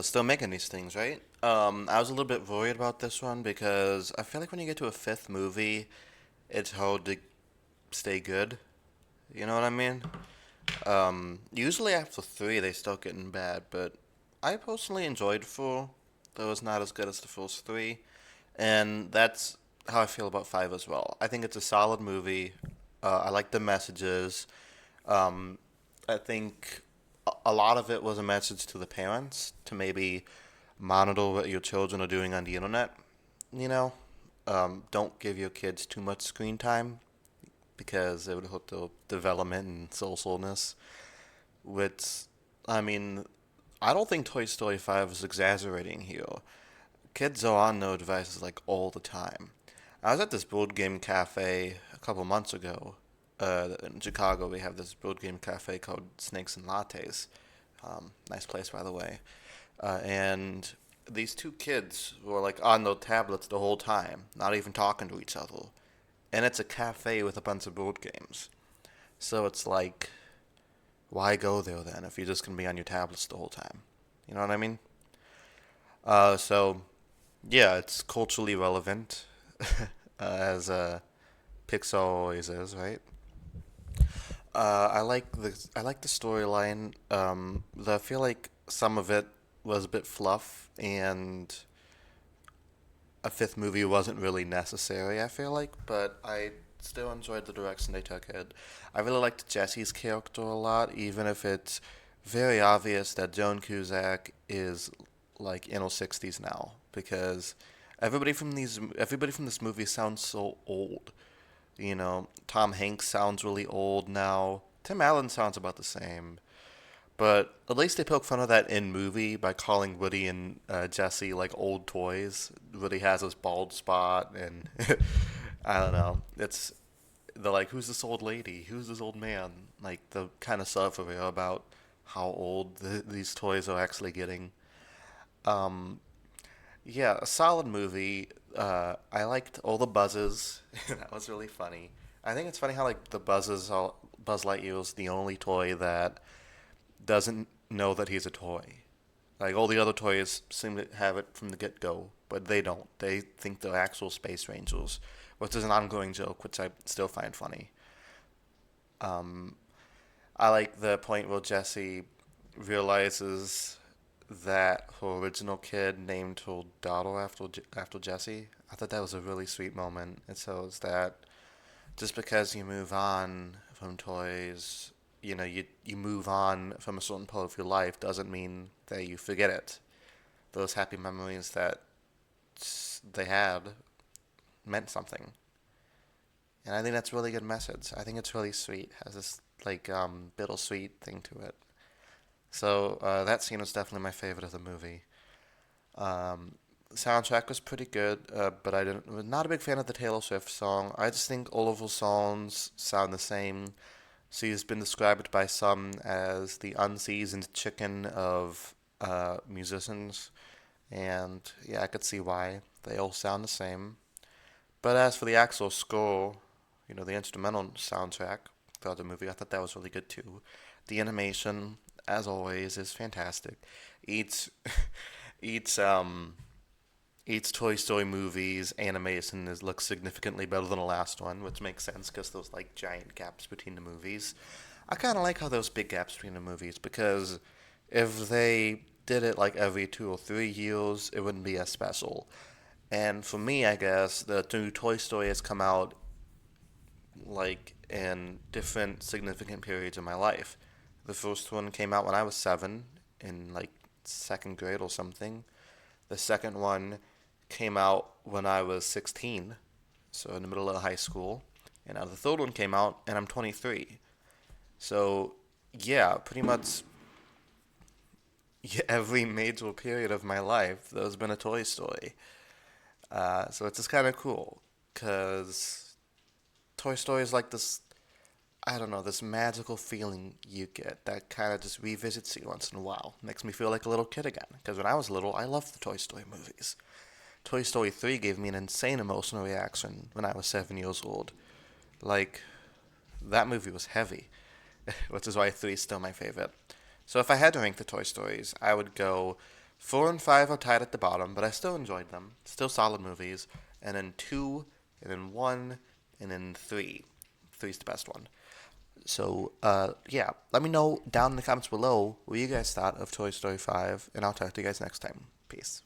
Still making these things, right? I was a little bit worried about this one because I feel like when you get to a fifth movie, it's hard to stay good. You know what I mean? Usually after three, they start getting bad, but I personally enjoyed four, though it's not as good as the first three, and that's how I feel about five as well. I think it's a solid movie. I like the messages. Um, I think a lot of it was a message to the parents to maybe monitor what your children are doing on the internet. You know, don't give your kids too much screen time because it would hurt their development and socialness. Which, I mean, I don't think Toy Story 5 is exaggerating here. Kids are on their devices like all the time. I was at this board game cafe a couple months ago. In Chicago, we have this board game cafe called Snakes and Lattes. Nice place, by the way. And these two kids were like on their tablets the whole time, not even talking to each other. And it's a cafe with a bunch of board games. So it's like, why go there then if you're just gonna be on your tablets the whole time? You know what I mean? So yeah, it's culturally relevant, as Pixar always is, right? I like the storyline. Though I feel like some of it was a bit fluff, and a fifth movie wasn't really necessary. I feel like, but I still enjoyed the direction they took it. I really liked Jesse's character a lot, even if it's very obvious that Joan Cusack is like in her sixties now, because everybody from this movie sounds so old. You know, Tom Hanks sounds really old now. Tim Allen sounds about the same. But at least they poke fun of that in movie by calling Woody and Jesse like old toys. Woody has his bald spot, and I don't know. It's they're like, who's this old lady? Who's this old man? Like the kind of stuff about how old these toys are actually getting. Um, yeah, a solid movie. I liked all the buzzes. That was really funny. I think it's funny how like Buzz Lightyear is the only toy that doesn't know that he's a toy. Like all the other toys seem to have it from the get go, but they don't. They think they're actual space rangers, which is an ongoing joke, which I still find funny. Um, I like the point where Jessie realizes that her original kid named her daughter after Jessie. I thought that was a really sweet moment. It shows that just because you move on from toys, you move on from a certain part of your life doesn't mean that you forget it. Those happy memories that they had meant something, and I think that's a really good message. I think it's really sweet. Has this like bittersweet thing to it. So that scene was definitely my favorite of the movie. Um, the soundtrack was pretty good, but was not a big fan of the Taylor Swift song. I just think all of her songs sound the same. She's been described by some as the unseasoned chicken of musicians, and yeah, I could see why. They all sound the same. But as for the actual score, the instrumental soundtrack throughout the movie, I thought that was really good too. The animation, as always, is fantastic. Each each each Toy Story movie's animation looks significantly better than the last one, which makes sense because there's like giant gaps between the movies. I kind of like how those big gaps between the movies because if they did it like every 2 or 3 years, it wouldn't be as special. And for me, I guess the new Toy Story has come out like in different significant periods of my life. The first one came out when I was 7 in like second grade or something. The second one came out when I was 16, so in the middle of high school. And now the third one came out and I'm 23. So, yeah, pretty much every major period of my life, there's been a Toy Story. So it's just kind of cool because Toy Story is like this, I don't know, this magical feeling you get that kind of just revisits you once in a while. Makes me feel like a little kid again. Because when I was little, I loved the Toy Story movies. Toy Story 3 gave me an insane emotional reaction when I was 7 years old. Like, that movie was heavy, which is why 3 is still my favorite. So if I had to rank the Toy Stories, I would go 4 and 5 are tied at the bottom, but I still enjoyed them. Still solid movies. And then 2, and then 1, and then 3. 3's the best one. So, yeah, let me know down in the comments below what you guys thought of Toy Story 5, and I'll talk to you guys next time. Peace.